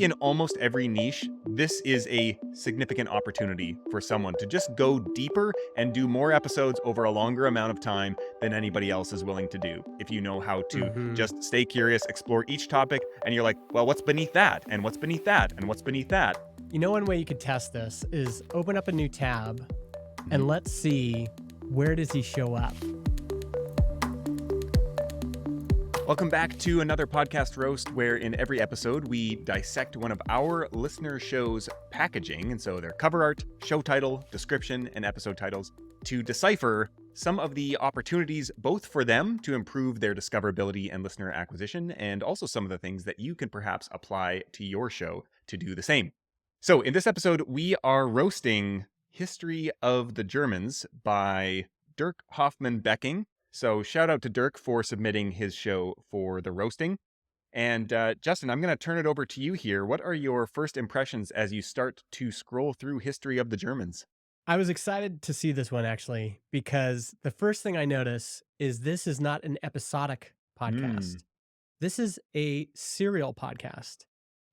In almost every niche, this is a significant opportunity for someone to just go deeper and do more episodes over a longer amount of time than anybody else is willing to do. If you know how to Hmm. just stay curious, explore each topic, and you're like, well, what's beneath that? And what's beneath that? And what's beneath that? One way you could test this is open up a new tab Mhm. and let's see, where does he show up? Welcome back to another podcast roast where in every episode we dissect one of our listener shows' packaging, and so their cover art, show title, description, and episode titles, to decipher some of the opportunities both for them to improve their discoverability and listener acquisition, and also some of the things that you can perhaps apply to your show to do the same. So in this episode, we are roasting History of the Germans by Dirk Hoffman Becking. So shout out to Dirk for submitting his show for the roasting. And Justin, I'm going to turn it over to you here. What are your first impressions as you start to scroll through History of the Germans? I was excited to see this one actually, because the first thing I notice is this is not an episodic podcast. Mm. This is a serial podcast.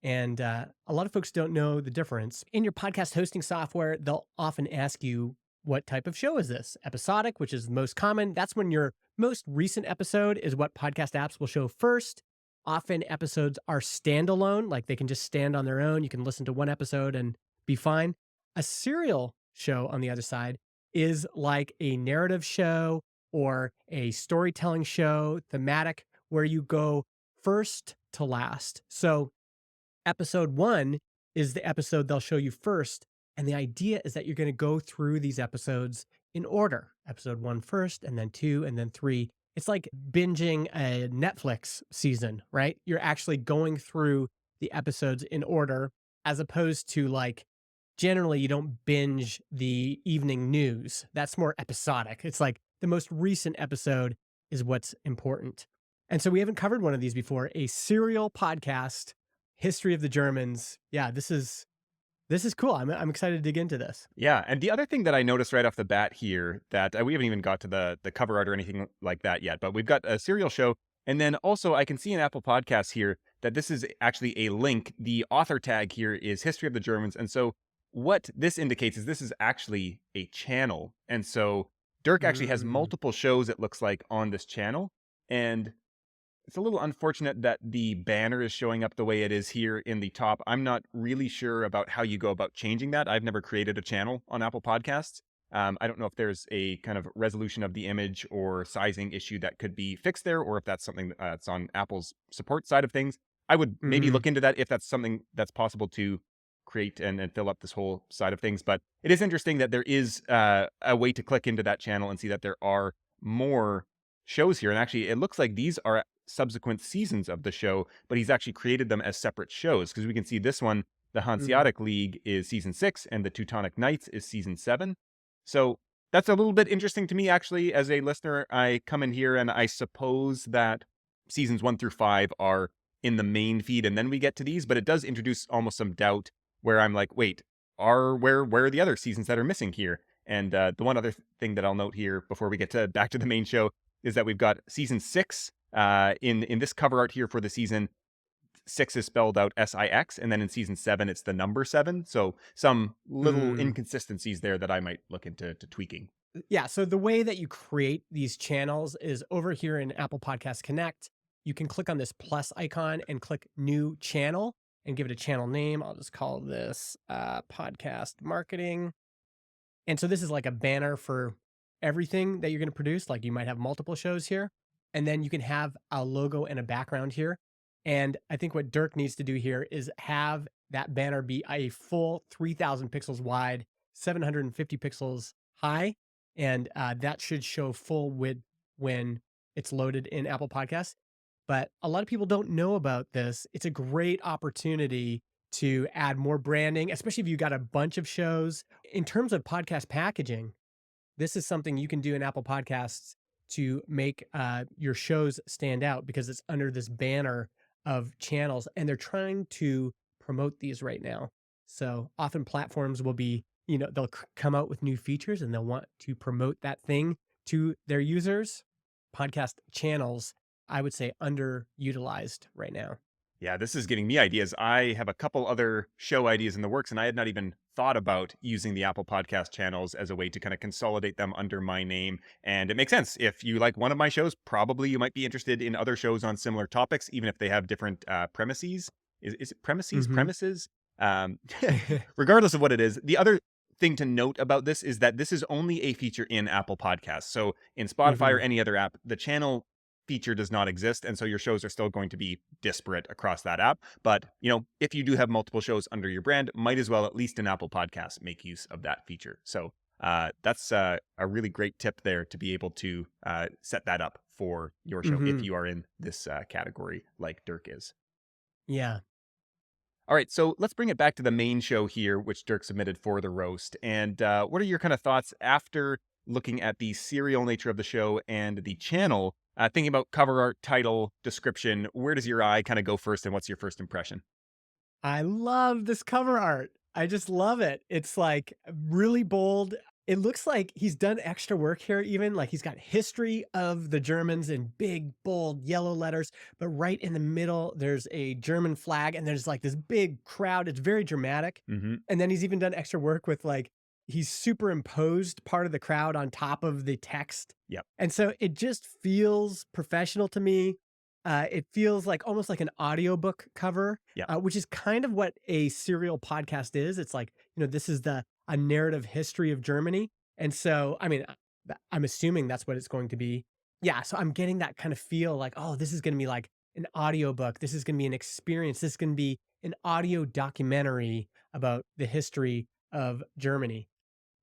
And a lot of folks don't know the difference. In your podcast hosting software, they'll often ask you, what type of show is this? Episodic, which is the most common. That's when your most recent episode is what podcast apps will show first. Often episodes are standalone, like they can just stand on their own. You can listen to one episode and be fine. A serial show, on the other side, is like a narrative show or a storytelling show, thematic, where you go first to last. So episode one is the episode they'll show you first. And the idea is that you're going to go through these episodes in order. Episode one first, and then two, and then three. It's like binging a Netflix season, right? You're actually going through the episodes in order, as opposed to like generally you don't binge the evening news. That's more episodic. It's like the most recent episode is what's important. And so we haven't covered one of these before, a serial podcast, History of the Germans. Yeah, this is cool. I'm excited to dig into this. Yeah, and the other thing that I noticed right off the bat here that we haven't even got to the cover art or anything like that yet, but we've got a serial show, and then also I can see in Apple Podcasts here that this is actually a link. The author tag here is History of the Germans, and so what this indicates is this is actually a channel, and so Dirk actually has Mm. multiple shows, it looks like, on this channel, and it's a little unfortunate that the banner is showing up the way it is here in the top. I'm not really sure about how you go about changing that. I've never created a channel on Apple Podcasts. I don't know if there's a kind of resolution of the image or sizing issue that could be fixed there, or if that's something that's on Apple's support side of things. I would maybe Mhm. look into that if that's something that's possible to create and fill up this whole side of things. But it is interesting that there is a way to click into that channel and see that there are more shows here. And actually, it looks like these are subsequent seasons of the show, but he's actually created them as separate shows because we can see this one, the Mm. Hanseatic League, is season 6, and the Teutonic Knights is season 7. So that's a little bit interesting to me, actually. As a listener, I come in here and I suppose that seasons 1 through 5 are in the main feed, and then we get to these, but it does introduce almost some doubt where I'm like, wait, where are the other seasons that are missing here? And the one other thing that I'll note here before we get to back to the main show is that we've got season 6 in this cover art here for the season. 6 is spelled out SIX, and then in season 7 it's the number 7. So some little Mm. inconsistencies there that I might look into tweaking. Yeah, so the way that you create these channels is over here in Apple Podcast Connect. You can click on this plus icon and click new channel and give it a channel name. I'll just call this podcast marketing. And so this is like a banner for everything that you're going to produce. Like you might have multiple shows here, and then you can have a logo and a background here. And I think what Dirk needs to do here is have that banner be a full 3,000 pixels wide, 750 pixels high, and that should show full width when it's loaded in Apple Podcasts. But a lot of people don't know about this. It's a great opportunity to add more branding, especially if you got a bunch of shows. In terms of podcast packaging, this is something you can do in Apple Podcasts to make your shows stand out because it's under this banner of channels, and they're trying to promote these right now. So often platforms will be, they'll come out with new features and they'll want to promote that thing to their users. Podcast channels, I would say, underutilized right now. Yeah, this is giving me ideas. I have a couple other show ideas in the works, and I had not even thought about using the Apple Podcast channels as a way to kind of consolidate them under my name. And it makes sense. If you like one of my shows, probably you might be interested in other shows on similar topics, even if they have different premises. Is it premises? Hmm. Premises? Um, Regardless of what it is, the other thing to note about this is that this is only a feature in Apple Podcasts. So in Spotify or Hmm. any other app, the channel feature does not exist, and so your shows are still going to be disparate across that app. But if you do have multiple shows under your brand, might as well, at least in Apple Podcasts, make use of that feature. So that's a really great tip there, to be able to set that up for your show if Hmm. you are in this category like Dirk is. Yeah. All right, so let's bring it back to the main show here, which Dirk submitted for the roast. And what are your kind of thoughts after looking at the serial nature of the show and the channel? Thinking about cover art, title, description, where does your eye kind of go first, and what's your first impression? I love this cover art. I just love it. It's like really bold. It looks like he's done extra work here, even like he's got history of the Germans in big, bold yellow letters. But right in the middle, there's a German flag and there's like this big crowd. It's very dramatic. Hmm. And then he's even done extra work with like, he's superimposed part of the crowd on top of the text. Yep. And so it just feels professional to me. It feels like almost like an audiobook cover, Yep. which is kind of what a serial podcast is. It's like, this is a narrative history of Germany. And so, I mean, I'm assuming that's what it's going to be. Yeah. So I'm getting that kind of feel like, oh, this is going to be like an audiobook. This is going to be an experience. This is going to be an audio documentary about the history of Germany.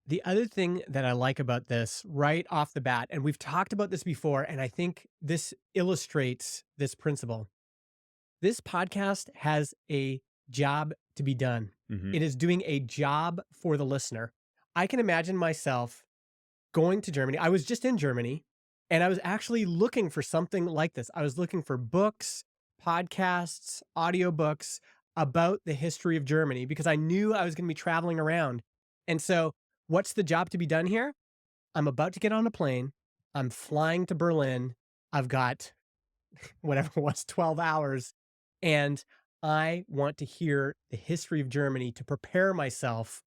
The other thing that I like about this right off the bat, and we've talked about this before, and I think this illustrates this principle. This podcast has a job to be done. Hmm. It is doing a job for the listener. I can imagine myself going to Germany. I was just in Germany and I was actually looking for something like this. I was looking for books, podcasts, audiobooks about the history of Germany because I knew I was going to be traveling around. And so, what's the job to be done here? I'm about to get on a plane. I'm flying to Berlin. I've got whatever it was, 12 hours. And I want to hear the history of Germany to prepare myself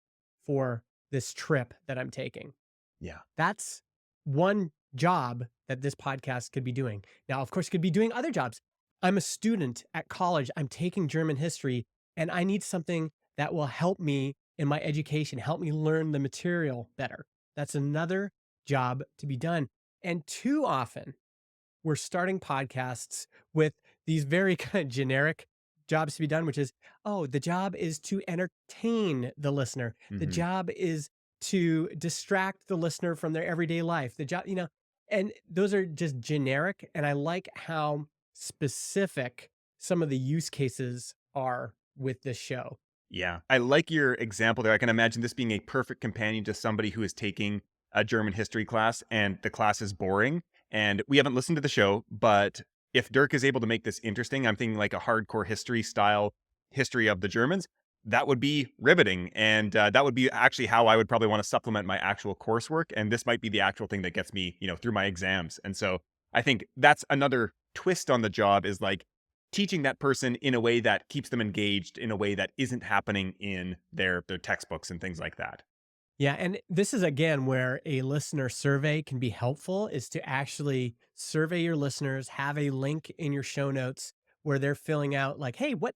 for this trip that I'm taking. Yeah. That's one job that this podcast could be doing. Now, of course, it could be doing other jobs. I'm a student at college. I'm taking German history, and I need something that will help me in my education, help me learn the material better. That's another job to be done. And too often, we're starting podcasts with these very kind of generic jobs to be done, which is, oh, the job is to entertain the listener. The Hmm. job is to distract the listener from their everyday life. The job, and those are just generic. And I like how specific some of the use cases are with this show. Yeah, I like your example there. I can imagine this being a perfect companion to somebody who is taking a German history class and the class is boring. And we haven't listened to the show, but if Dirk is able to make this interesting, I'm thinking like a hardcore history style history of the Germans, that would be riveting. And that would be actually how I would probably want to supplement my actual coursework. And this might be the actual thing that gets me, through my exams. And so I think that's another twist on the job, is like teaching that person in a way that keeps them engaged in a way that isn't happening in their textbooks and things like that. Yeah, and this is again where a listener survey can be helpful, is to actually survey your listeners, have a link in your show notes where they're filling out like, "Hey, what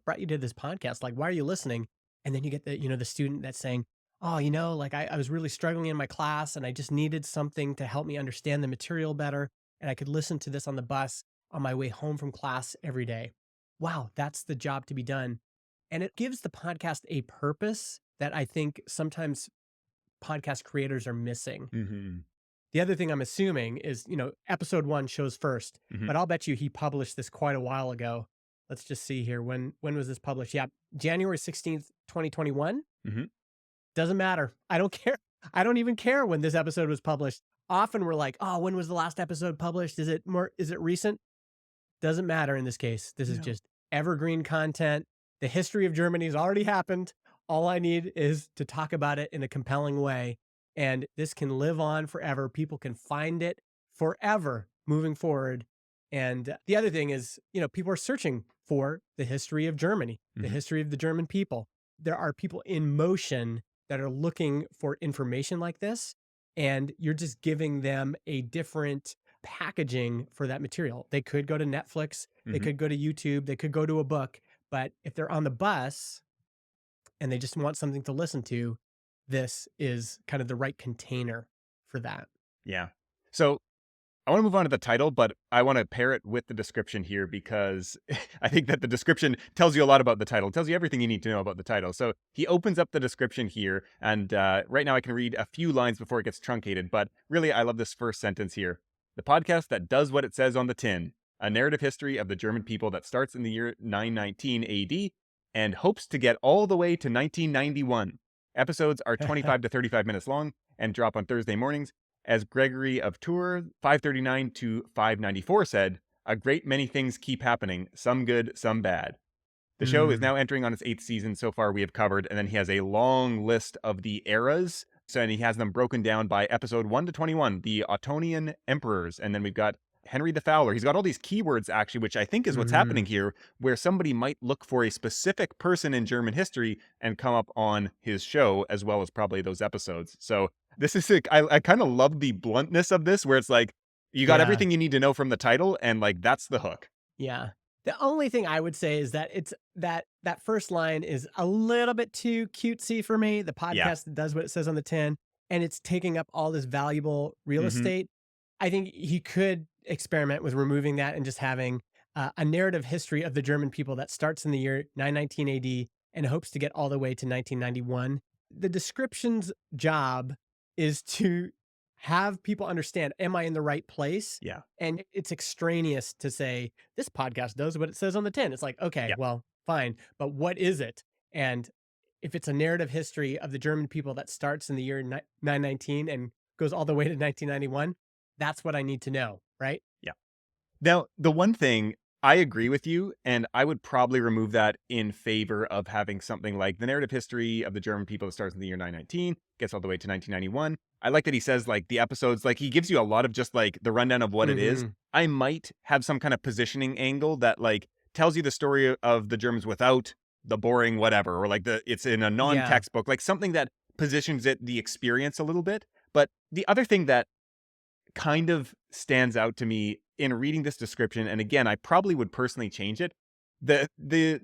brought you to this podcast? Like, why are you listening?" And then you get the student that's saying, "Oh, like I was really struggling in my class and I just needed something to help me understand the material better, and I could listen to this on the bus on my way home from class every day." Wow, that's the job to be done. And it gives the podcast a purpose that I think sometimes podcast creators are missing. Hmm. The other thing I'm assuming is, episode 1 shows first, Hmm. but I'll bet you he published this quite a while ago. Let's just see here. When was this published? Yeah, January 16th, 2021. Hmm. Doesn't matter. I don't care. I don't even care when this episode was published. Often we're like, "Oh, when was the last episode published? Is it recent?" Doesn't matter in this case. This is Yeah. just evergreen content. The history of Germany has already happened. All I need is to talk about it in a compelling way. And this can live on forever. People can find it forever moving forward. And the other thing is, people are searching for the history of Germany, the Mhm. history of the German people. There are people in motion that are looking for information like this, and you're just giving them a different packaging for that material. They could go to Netflix, they Mhm. could go to YouTube, they could go to a book, but if they're on the bus and they just want something to listen to, this is kind of the right container for that. Yeah. So I want to move on to the title, but I want to pair it with the description here because I think that the description tells you a lot about the title. It tells you everything you need to know about the title. So he opens up the description here, and right now I can read a few lines before it gets truncated, but really I love this first sentence here. The podcast that does what it says on the tin, a narrative history of the German people that starts in the year 919 AD and hopes to get all the way to 1991. Episodes are 25 to 35 minutes long and drop on Thursday mornings. As Gregory of Tours, 539 to 594 said, a great many things keep happening, some good, some bad. The show is Mm. now entering on its 8th season so far we have covered, and then he has a long list of the eras. So, and he has them broken down by episode 1 to 21, the Ottonian emperors, and then we've got Henry the Fowler. He's got all these keywords actually, which I think is what's happening Mhm. here, where somebody might look for a specific person in German history and come up on his show, as well as probably those episodes. So this is sick. I kind of love the bluntness of this, where it's like, you got Yeah. everything you need to know from the title, and like that's the hook. Yeah. The only thing I would say is that it's that first line is a little bit too cutesy for me. The Yeah. podcast that does what it says on the tin, and it's taking up all this valuable real Hmm. estate. I think he could experiment with removing that and just having a narrative history of the German people that starts in the year 919 AD and hopes to get all the way to 1991. The description's job is to have people understand, am I in the right place? Yeah. And it's extraneous to say, this podcast does what it says on the tin. It's like, okay, Yeah. well, fine, but what is it? And if it's a narrative history of the German people that starts in the year 919 and goes all the way to 1991, that's what I need to know, right? Yeah. Now, the one thing I agree with you, and I would probably remove that in favor of having something like the narrative history of the German people that starts in the year 919, gets all the way to 1991. I like that he says like the episodes, like he gives you a lot of just like the rundown of what it is. Hmm. I might have some kind of positioning angle that like tells you the story of the Germans without the boring whatever, or like it's in a Yeah. non-textbook, like something that positions it the experience a little bit. But the other thing that kind of stands out to me in reading this description, and again, I probably would personally change it. The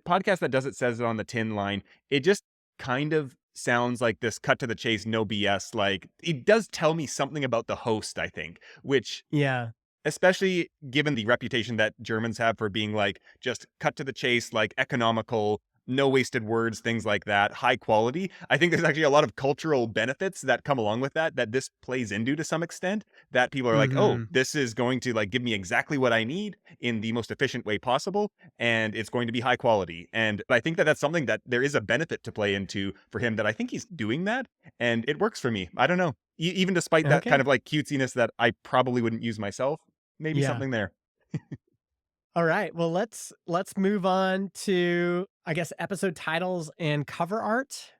podcast that does it says it on the tin line. It just kind of sounds like this cut to the chase, no BS. Like it does tell me something about the host, I think, which Yeah. especially given the reputation that Germans have for being like just cut to the chase, like economical, no wasted words, things like that, high quality. I think there's actually a lot of cultural benefits that come along with that, that this plays into to some extent, that people are like, oh, Hmm. this is going to like give me exactly what I need in the most efficient way possible, and it's going to be high quality. And I think that that's something that there is a benefit to play into for him, that I think he's doing that, and it works for me. I don't know. Even despite that kind Okay. of like cutesiness that I probably wouldn't use myself, maybe Yeah. something there. All right. Well, let's move on to, I guess, episode titles and cover art.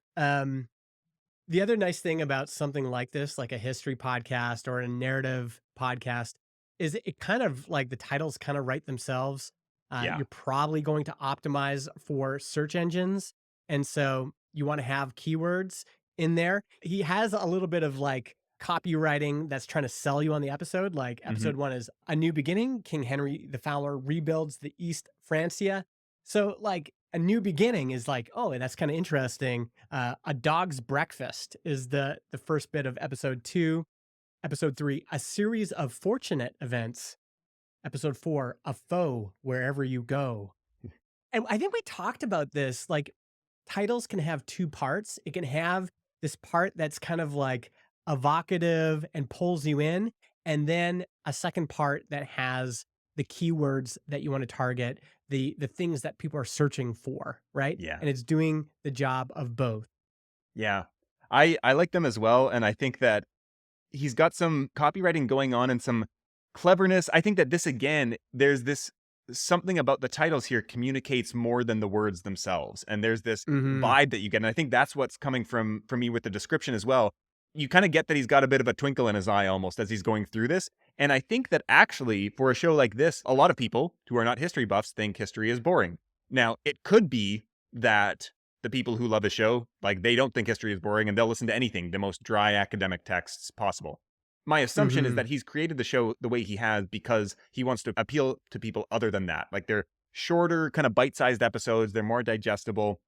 The other nice thing about something like this, like a history podcast or a narrative podcast, is it kind of like the titles kind of write themselves. Yeah. You're probably going to optimize for search engines. And so you want to have keywords in there. He has a little bit of like copywriting that's trying to sell you on the episode. Like Hmm. episode one is A New Beginning. King Henry the Fowler rebuilds the East Francia. So, like, a new beginning is like, oh, that's kind of interesting. A Dog's Breakfast is the first bit of episode two. Episode three, a series of fortunate events. Episode four, a foe wherever you go. And I think we talked about this. Like, titles can have two parts. It can have this part that's kind of like evocative and pulls you in, and then a second part that has the keywords that you want to target, the things that people are searching for, right? Yeah. And it's doing the job of both. Yeah. I like them as well, and I think that he's got some copywriting going on and some cleverness. I think that this again, there's this something about the titles here communicates more than the words themselves. And there's this Hmm. vibe that you get. And I think that's what's coming from me with the description as well. You kind of get that he's got a bit of a twinkle in his eye almost as he's going through this. And I think that actually for a show like this, a lot of people who are not history buffs think history is boring. Now, it could be that the people who love the show, like, they don't think history is boring and they'll listen to anything, the most dry academic texts possible. My assumption is Hmm. that he's created the show the way he has because he wants to appeal to people other than that. Like, they're shorter, kind of bite-sized episodes, they're more digestible.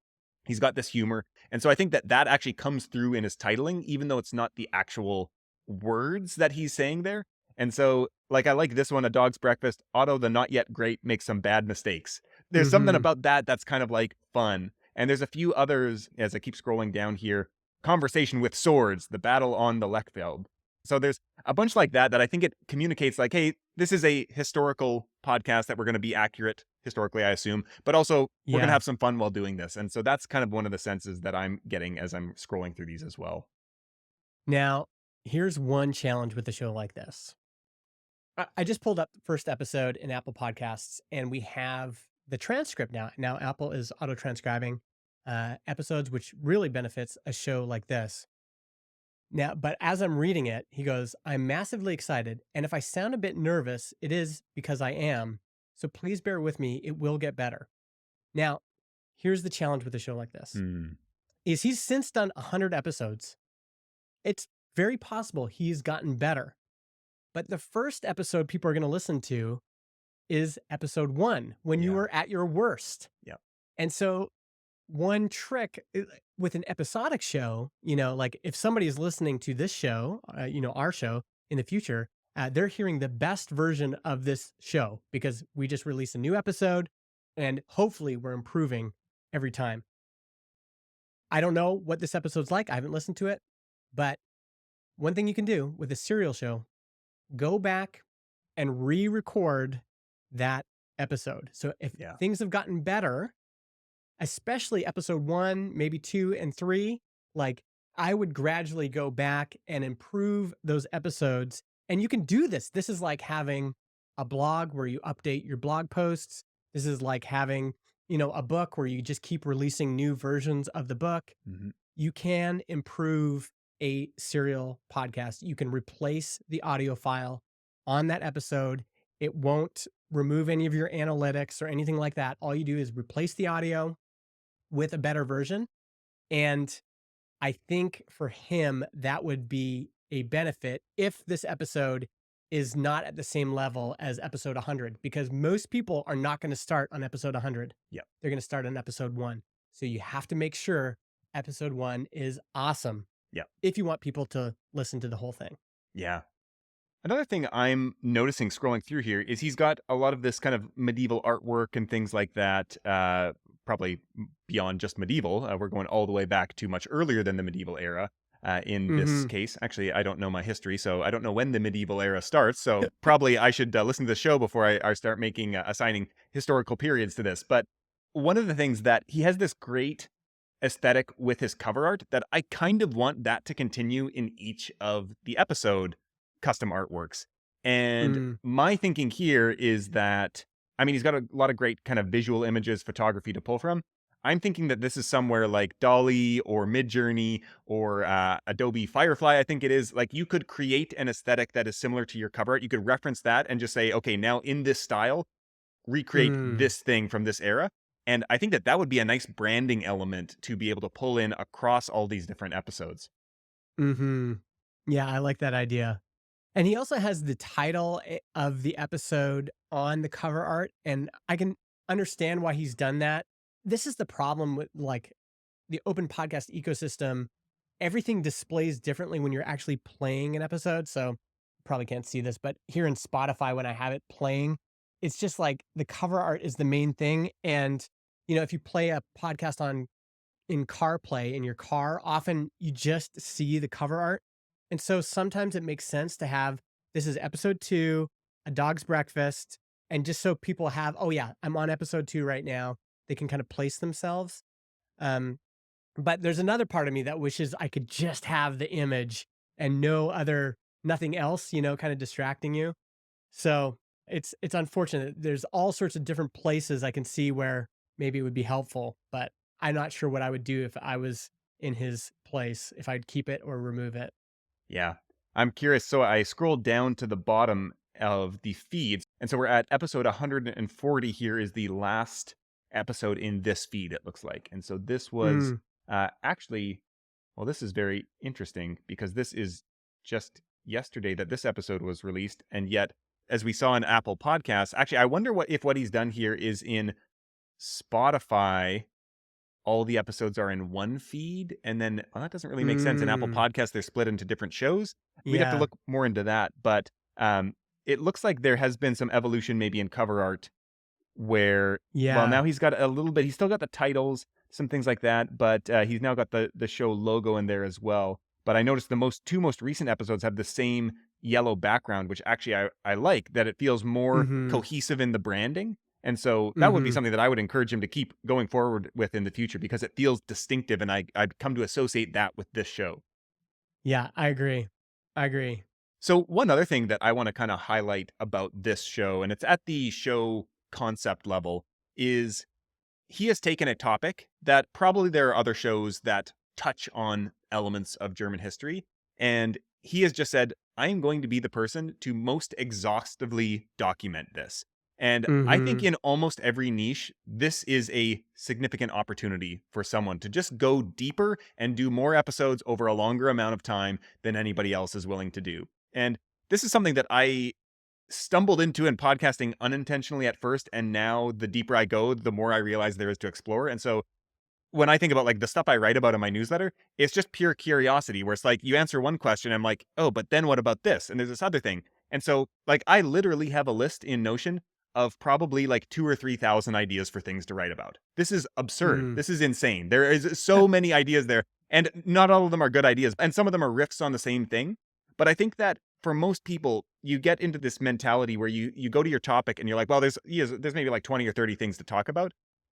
He's got this humor. And so I think that that actually comes through in his titling, even though it's not the actual words that he's saying there. And so, like, I like this one, A Dog's Breakfast. Otto, the not yet great, makes some bad mistakes. There's something Hmm. about that that's kind of like fun. And there's a few others as I keep scrolling down here. Conversation with Swords, the battle on the Lechfeld. So there's a bunch like that that I think it communicates like, hey, this is a historical podcast that we're going to be accurate historically, I assume, but also we're going to Yeah. have some fun while doing this. And so that's kind of one of the senses that I'm getting as I'm scrolling through these as well. Now, here's one challenge with a show like this. I just pulled up the first episode in Apple Podcasts, and we have the transcript now. Now, Apple is auto transcribing episodes, which really benefits a show like this. Now, but as I'm reading it, he goes, I'm massively excited. And if I sound a bit nervous, it is because I am. So please bear with me. It will get better. Now, here's the challenge with a show like this Hmm. is he's since done 100 episodes. It's very possible he's gotten better. But the first episode people are going to listen to is episode 1 when you Yeah. were at your worst. Yeah. And so one trick with an episodic show, like if somebody is listening to this show, our show in the future, they're hearing the best version of this show because we just released a new episode and hopefully we're improving every time. I don't know what this episode's like. I haven't listened to it, but one thing you can do with a serial show, go back and re-record that episode. So if Yeah. things have gotten better, especially episode 1, maybe 2 and 3, like I would gradually go back and improve those episodes. And you can do this. This is like having a blog where you update your blog posts. This is like having, a book where you just keep releasing new versions of the book. Mhm. You can improve a serial podcast. You can replace the audio file on that episode. It won't remove any of your analytics or anything like that. All you do is replace the audio with a better version. And I think for him, that would be a benefit if this episode is not at the same level as episode 100, because most people are not going to start on episode 100. Yeah. They're going to start on episode 1. So you have to make sure episode 1 is awesome Yeah. if you want people to listen to the whole thing. Yeah. Another thing I'm noticing scrolling through here is he's got a lot of this kind of medieval artwork and things like that, probably beyond just medieval. We're going all the way back to much earlier than the medieval era. In this Mhm. case, actually, I don't know my history, so I don't know when the medieval era starts. So probably I should listen to the show before I start making assigning historical periods to this. But one of the things that he has this great aesthetic with his cover art that I kind of want that to continue in each of the episode custom artworks. And Mm. my thinking here is that, I mean, he's got a lot of great kind of visual images, photography to pull from. I'm thinking that this is somewhere like Dolly or Midjourney or Adobe Firefly, I think it is. Like, you could create an aesthetic that is similar to your cover art. You could reference that and just say, okay, now in this style, recreate Mm. this thing from this era. And I think that that would be a nice branding element to be able to pull in across all these different episodes. Mhm. Yeah, I like that idea. And he also has the title of the episode on the cover art, and I can understand why he's done that. This is the problem with like the open podcast ecosystem. Everything displays differently when you're actually playing an episode. So you probably can't see this, but here in Spotify, when I have it playing, it's just like the cover art is the main thing. And, if you play a podcast in CarPlay in your car, often you just see the cover art. And so sometimes it makes sense to have this is episode 2, A Dog's Breakfast, and just so people have, oh yeah, I'm on episode 2 right now. They can kind of place themselves. Um, but there's another part of me that wishes I could just have the image and nothing else, kind of distracting you. So it's unfortunate. There's all sorts of different places I can see where maybe it would be helpful, but I'm not sure what I would do if I was in his place, if I'd keep it or remove it. Yeah. I'm curious. So I scrolled down to the bottom of the feeds. And so we're at episode 140 here is the last episode in this feed, it looks like. And so this was Mm, actually, well, this is very interesting because this is just yesterday that this episode was released. And yet, as we saw in Apple Podcasts, actually, I wonder what he's done here is in Spotify, all the episodes are in one feed. And then, well, that doesn't really make sense. In Apple mm, Podcasts, they're split into different shows. We'd have to yeah, look more into that. But it looks like there has been some evolution maybe in cover art where, well, yeah. now he's got a little bit, he's still got the titles, some things like that, but he's now got the show logo in there as well. But I noticed the two most recent episodes have the same yellow background, which actually I like, that it feels more Mm-hmm. cohesive in the branding. And so that would be Mm-hmm. something that I would encourage him to keep going forward with in the future because it feels distinctive, and I'd come to associate that with this show. Yeah, I agree. I agree. So one other thing that I want to kind of highlight about this show, and it's at the show concept level, is he has taken a topic that probably there are other shows that touch on elements of German history. And he has just said, I am going to be the person to most exhaustively document this. And I think Mm-hmm. in almost every niche, this is a significant opportunity for someone to just go deeper and do more episodes over a longer amount of time than anybody else is willing to do. And this is something that I stumbled into in podcasting unintentionally at first, and now the deeper I go, the more I realize there is to explore. And so when I think about like the stuff I write about in my newsletter, it's just pure curiosity where it's like you answer one question, I'm like, oh, but then what about this? And there's this other thing. And so like I literally have a list in Notion of probably like 2 or 3 thousand ideas for things to write about. This is absurd. Mm. This is insane. There is so many ideas there, and not all of them are good ideas, and some of them are riffs on the same thing. But I think that for most people, you get into this mentality where you go to your topic and you're like, well, there's maybe like 20 or 30 things to talk about.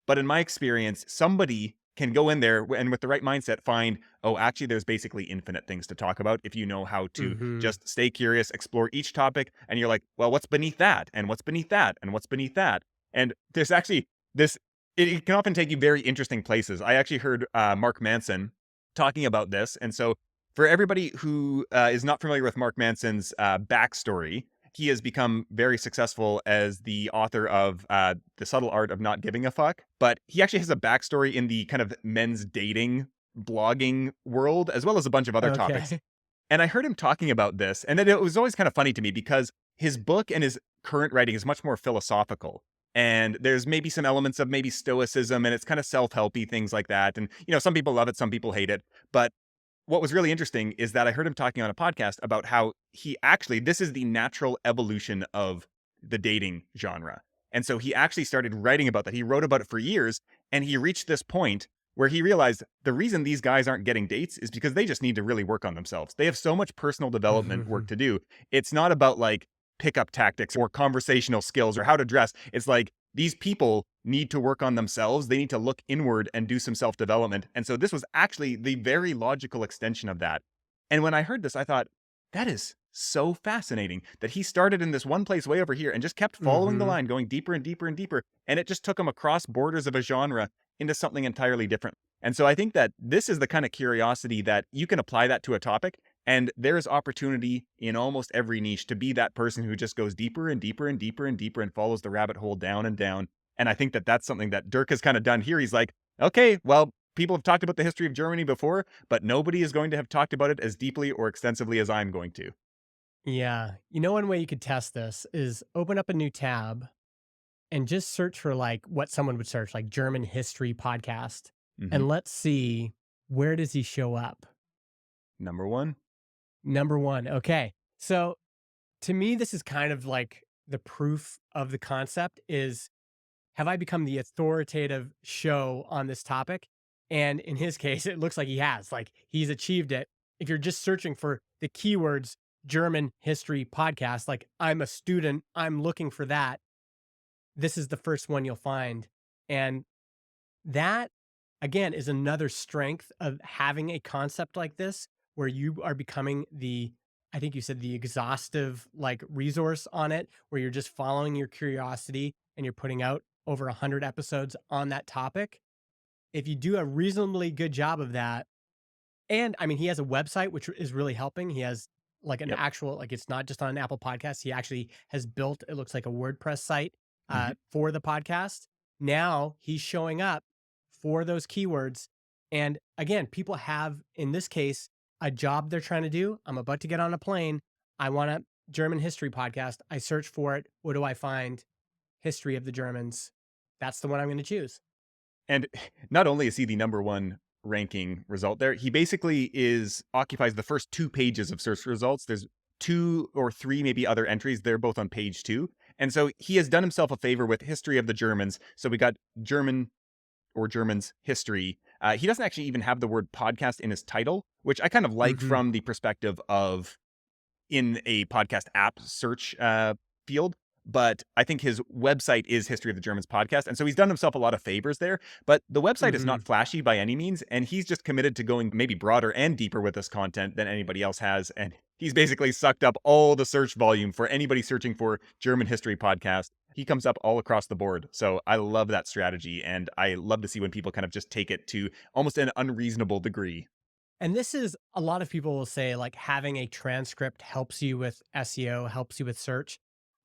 But in my experience, somebody can go in there and with the right mindset find, oh, actually, there's basically infinite things to talk about if you know how to Mm-hmm. just stay curious, explore each topic. And you're like, well, what's beneath that? And what's beneath that? And what's beneath that? And there's actually this, it can often take you very interesting places. I actually heard Mark Manson talking about this. And so for everybody who is not familiar with Mark Manson's backstory, he has become very successful as the author of The Subtle Art of Not Giving a Fuck. But he actually has a backstory in the kind of men's dating blogging world, as well as a bunch of other topics. Okay. And I heard him talking about this, and then it was always kind of funny to me because his book and his current writing is much more philosophical. And there's maybe some elements of maybe stoicism, and it's kind of self-helpy, things like that. And, some people love it, some people hate it. But what was really interesting is that I heard him talking on a podcast about how he actually, this is the natural evolution of the dating genre. And so he actually started writing about that. He wrote about it for years, and he reached this point where he realized the reason these guys aren't getting dates is because they just need to really work on themselves. They have so much personal development Mm-hmm. work to do. It's not about like pickup tactics or conversational skills or how to dress. It's like these people need to work on themselves. They need to look inward and do some self development. And so this was actually the very logical extension of that. And when I heard this, I thought, that is so fascinating that he started in this one place way over here and just kept following the Mm-hmm. line, going deeper and deeper and deeper. And it just took him across borders of a genre into something entirely different. And so I think that this is the kind of curiosity that you can apply that to a topic. And there is opportunity in almost every niche to be that person who just goes deeper and deeper and deeper and deeper and follows the rabbit hole down and down. And I think that that's something that Dirk has kind of done here. He's like, okay, well, people have talked about the history of Germany before, but nobody is going to have talked about it as deeply or extensively as I'm going to. Yeah. One way you could test this is open up a new tab and just search for like what someone would search, like German history podcast. Hmm. And let's see, where does he show up? Number one. Number one. Okay. So to me, this is kind of like the proof of the concept is, have I become the authoritative show on this topic? And in his case, it looks like he has. Like he's achieved it. If you're just searching for the keywords German history podcast, like I'm a student, I'm looking for that. This is the first one you'll find. And that, again, is another strength of having a concept like this where you are becoming the, I think you said the exhaustive like resource on it, where you're just following your curiosity and you're putting out over 100 episodes on that topic. If you do a reasonably good job of that, and I mean, he has a website, which is really helping. He has like an Yep. actual, like it's not just on an Apple podcast. He actually has built, it looks like a WordPress site Hmm. for the podcast. now he's showing up for those keywords. And again, people have, in this case, a job they're trying to do. I'm about to get on a plane. I want a German history podcast. I search for it. What do I find? History of the Germans. That's the one I'm going to choose. And not only is he the number one ranking result there, he basically occupies the first 2 pages of search results. There's 2 or 3 maybe other entries. They're both on page 2. And so he has done himself a favor with history of the Germans. So we got German or Germans history. He doesn't actually even have the word podcast in his title, which I kind of like Mhm. from the perspective of in a podcast app search field. But I think his website is History of the Germans podcast. And so he's done himself a lot of favors there. But the website is not Mhm. flashy by any means. And he's just committed to going maybe broader and deeper with this content than anybody else has. And he's basically sucked up all the search volume for anybody searching for German history podcast. He comes up all across the board. So I love that strategy. And I love to see when people kind of just take it to almost an unreasonable degree. And this is a lot of people will say, like, having a transcript helps you with SEO, helps you with search.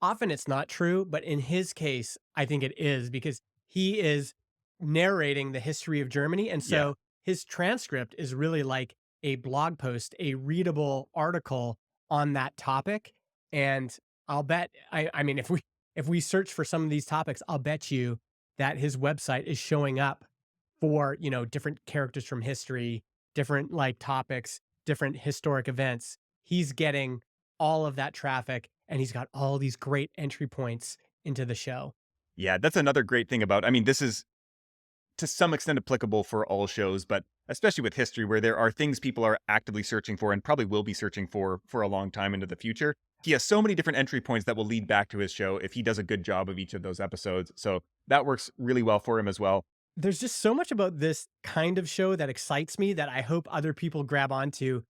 Often it's not true, but in his case, I think it is because he is narrating the history of Germany. And Yeah. so his transcript is really like a blog post, a readable article on that topic. And I'll bet, I mean, if we search for some of these topics, I'll bet you that his website is showing up for, different characters from history, different like topics, different historic events. He's getting all of that traffic and he's got all these great entry points into the show. Yeah. That's another great thing about, I mean, this is to some extent applicable for all shows, but especially with history, where there are things people are actively searching for and probably will be searching for a long time into the future. He has so many different entry points that will lead back to his show if he does a good job of each of those episodes. So that works really well for him as well. There's just so much about this kind of show that excites me that I hope other people grab onto.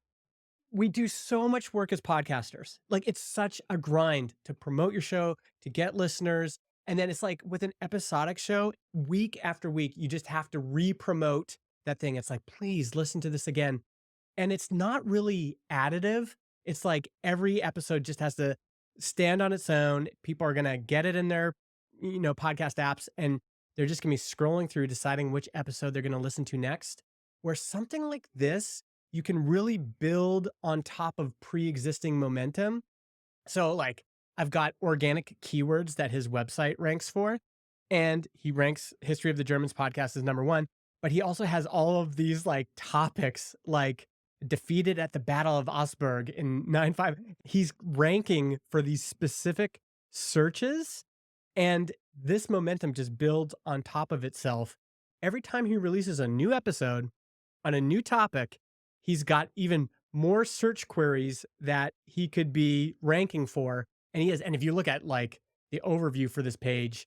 We do so much work as podcasters. Like, it's such a grind to promote your show, to get listeners. And then it's like with an episodic show, week after week, you just have to re-promote that thing. It's like, please listen to this again. And it's not really additive. It's like every episode just has to stand on its own. People are going to get it in their, podcast apps, and they're just going to be scrolling through deciding which episode they're going to listen to next. Where something like this, you can really build on top of pre-existing momentum. So like I've got organic keywords that his website ranks for, and he ranks History of the Germans podcast as number 1, but he also has all of these like topics like defeated at the Battle of Augsburg in 9-5. He's ranking for these specific searches, and this momentum just builds on top of itself. Every time he releases a new episode on a new topic, he's got even more search queries that he could be ranking for. And he is. And if you look at like the overview for this page,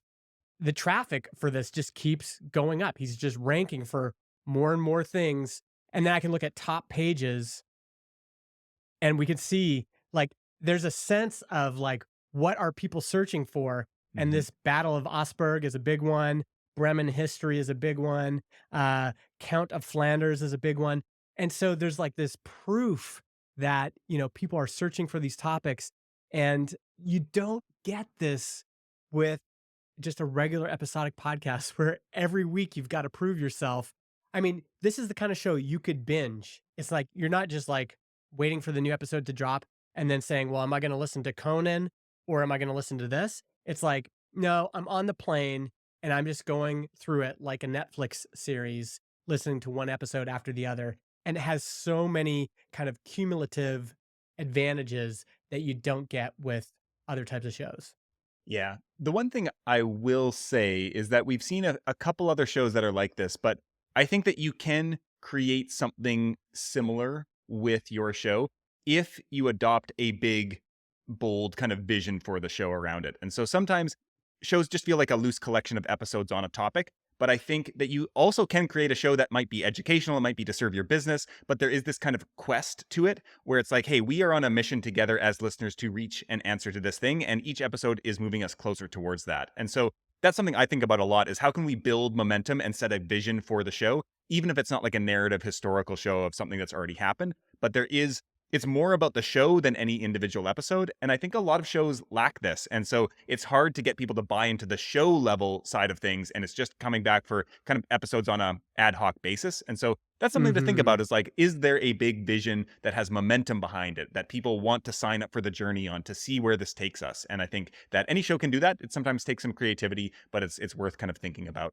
the traffic for this just keeps going up. He's just ranking for more and more things. And then I can look at top pages and we can see like there's a sense of like what are people searching for. And Mhm. this Battle of Augsburg is a big one. Bremen history is a big one. Count of Flanders is a big one. And so there's like this proof that, people are searching for these topics, and you don't get this with just a regular episodic podcast where every week you've got to prove yourself. I mean, this is the kind of show you could binge. It's like you're not just like waiting for the new episode to drop and then saying, well, am I going to listen to Conan or am I going to listen to this? It's like, no, I'm on the plane and I'm just going through it like a Netflix series, listening to one episode after the other. And it has so many kind of cumulative advantages that you don't get with other types of shows. Yeah. The one thing I will say is that we've seen a couple other shows that are like this, but I think that you can create something similar with your show if you adopt a big, bold kind of vision for the show around it. And so sometimes shows just feel like a loose collection of episodes on a topic. But I think that you also can create a show that might be educational, it might be to serve your business, but there is this kind of quest to it where it's like, hey, we are on a mission together as listeners to reach an answer to this thing. And each episode is moving us closer towards that. And so that's something I think about a lot is how can we build momentum and set a vision for the show, even if it's not like a narrative historical show of something that's already happened, but there is it's more about the show than any individual episode. And I think a lot of shows lack this. And so it's hard to get people to buy into the show level side of things. And it's just coming back for kind of episodes on a ad hoc basis. And so that's something to think Mm-hmm. about is like, is there a big vision that has momentum behind it that people want to sign up for the journey on to see where this takes us? And I think that any show can do that. It sometimes takes some creativity, but it's worth kind of thinking about.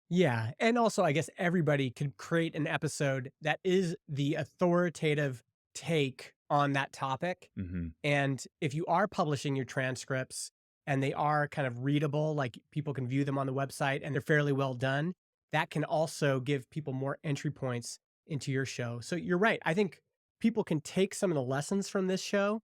Yeah. And also, I guess everybody could create an episode that is the authoritative take on that topic. Hmm. And if you are publishing your transcripts and they are kind of readable, like people can view them on the website and they're fairly well done, that can also give people more entry points into your show. So you're right. I think people can take some of the lessons from this show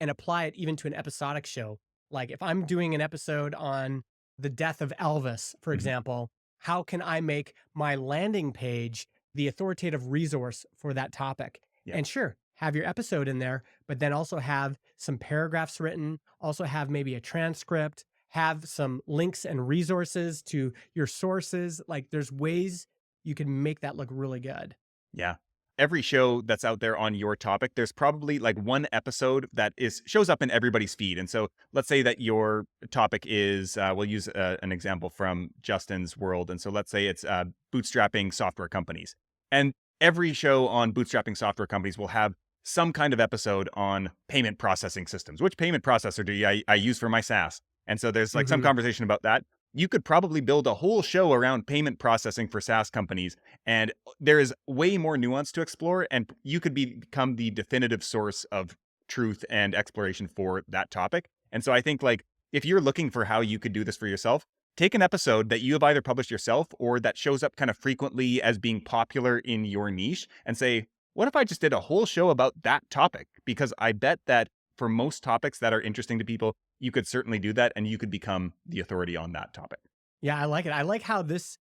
and apply it even to an episodic show. Like if I'm doing an episode on the death of Elvis, for Hmm. example, how can I make my landing page the authoritative resource for that topic? Yeah. And sure, have your episode in there, but then also have some paragraphs written, also have maybe a transcript, have some links and resources to your sources. Like there's ways you can make that look really good. Yeah. Every show that's out there on your topic, there's probably like one episode that is shows up in everybody's feed. And so let's say that your topic is, we'll use an example from Justin's world. And so let's say it's bootstrapping software companies. And every show on bootstrapping software companies will have some kind of episode on payment processing systems. Which payment processor I use for my SaaS? And so there's like some Hmm. conversation about that. You could probably build a whole show around payment processing for SaaS companies. And there is way more nuance to explore, and you could become the definitive source of truth and exploration for that topic. And so I think like if you're looking for how you could do this for yourself, take an episode that you have either published yourself or that shows up kind of frequently as being popular in your niche and say, what if I just did a whole show about that topic? Because I bet that for most topics that are interesting to people, you could certainly do that and you could become the authority on that topic. Yeah, I like it. I like how this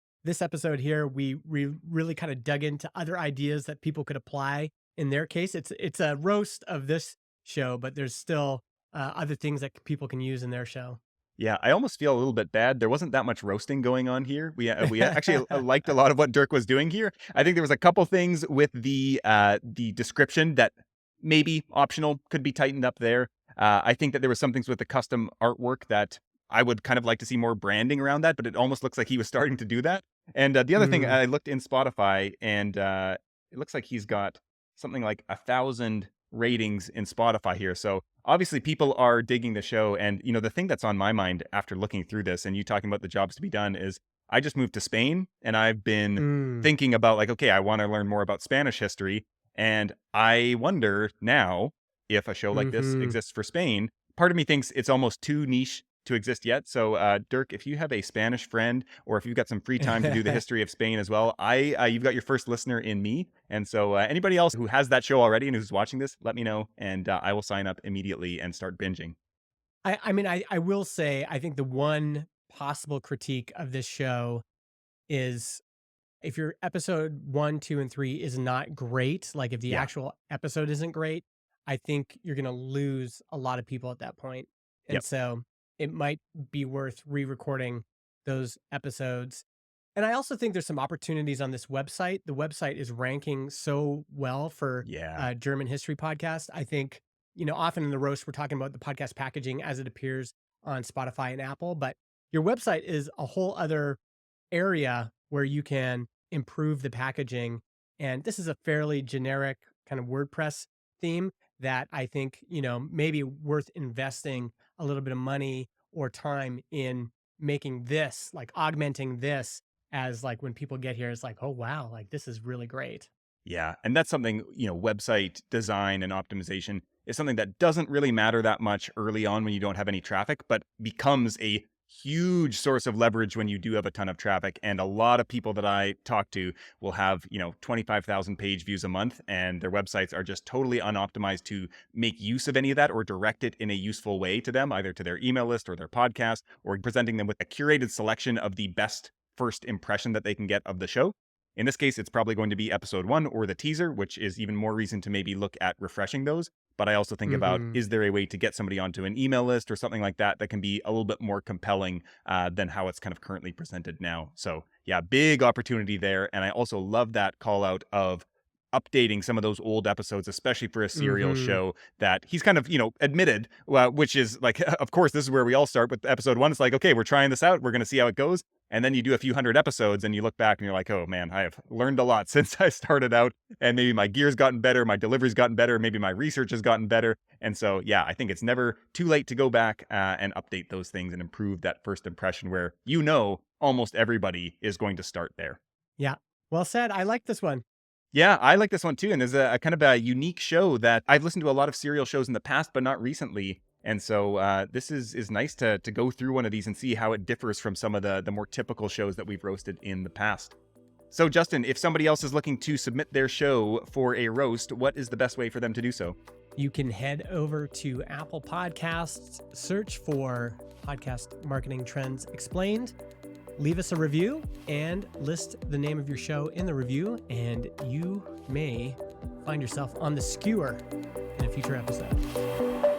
episode here we really kind of dug into other ideas that people could apply in their case. It's a roast of this show, but there's still other things that people can use in their show. Yeah, I almost feel a little bit bad. There wasn't that much roasting going on here. We actually liked a lot of what Dirk was doing here. I think there was a couple things with the description that maybe optional could be tightened up there. I think that there was some things with the custom artwork that I would kind of like to see more branding around that, but it almost looks like he was starting to do that. And the other thing, Mm, I looked in Spotify, and it looks like he's got something like 1,000 ratings in Spotify here. So obviously people are digging the show. And, you know, the thing that's on my mind after looking through this and you talking about the jobs to be done is I just moved to Spain and I've been mm, thinking about like, okay, I want to learn more about Spanish history. And I wonder now if a show like this hmm. exists for Spain. Part of me thinks it's almost too niche to exist yet. So, Dirk, if you have a Spanish friend, or if you've got some free time to do the history of Spain as well, you've got your first listener in me. And so, anybody else who has that show already and who's watching this, let me know, and I will sign up immediately and start binging. I mean, I will say I think the one possible critique of this show is if your episode 1, 2, and 3 is not great, like if the Yeah. actual episode isn't great, I think you're gonna lose a lot of people at that point. And Yep. so it might be worth re-recording those episodes. And I also think there's some opportunities on this website. The website is ranking so well for Yeah. German history podcast. I think, often in the roast, we're talking about the podcast packaging as it appears on Spotify and Apple, but your website is a whole other area where you can improve the packaging. And this is a fairly generic kind of WordPress theme that I think, maybe worth investing a little bit of money or time in making this, like augmenting this as like when people get here, it's like, oh wow, like this is really great. Yeah, and that's something, you know, website design and optimization is something that doesn't really matter that much early on when you don't have any traffic, but becomes a huge source of leverage when you do have a ton of traffic. And a lot of people that I talk to will have, you know, 25,000 page views a month, and their websites are just totally unoptimized to make use of any of that or direct it in a useful way to them, either to their email list or their podcast, or presenting them with a curated selection of the best first impression that they can get of the show. In this case, it's probably going to be episode 1 or the teaser, which is even more reason to maybe look at refreshing those. But I also think about, Hmm. is there a way to get somebody onto an email list or something like that that can be a little bit more compelling than how it's kind of currently presented now? So yeah, big opportunity there. And I also love that call out of updating some of those old episodes, especially for a serial Mhm. show that he's kind of, admitted, which is like, of course, this is where we all start with episode one. It's like, okay, we're trying this out. We're going to see how it goes. And then you do a few hundred episodes and you look back and you're like, oh man, I have learned a lot since I started out. And maybe my gear's gotten better, my delivery's gotten better, maybe my research has gotten better. And so, yeah, I think it's never too late to go back and update those things and improve that first impression where almost everybody is going to start there. Yeah. Well said. I like this one. Yeah, I like this one too. And there's a kind of a unique show that I've listened to a lot of serial shows in the past, but not recently. And so this is nice to go through one of these and see how it differs from some of the more typical shows that we've roasted in the past. So Justin, if somebody else is looking to submit their show for a roast, what is the best way for them to do so? You can head over to Apple Podcasts, search for Podcast Marketing Trends Explained, leave us a review, and list the name of your show in the review, and you may find yourself on the skewer in a future episode.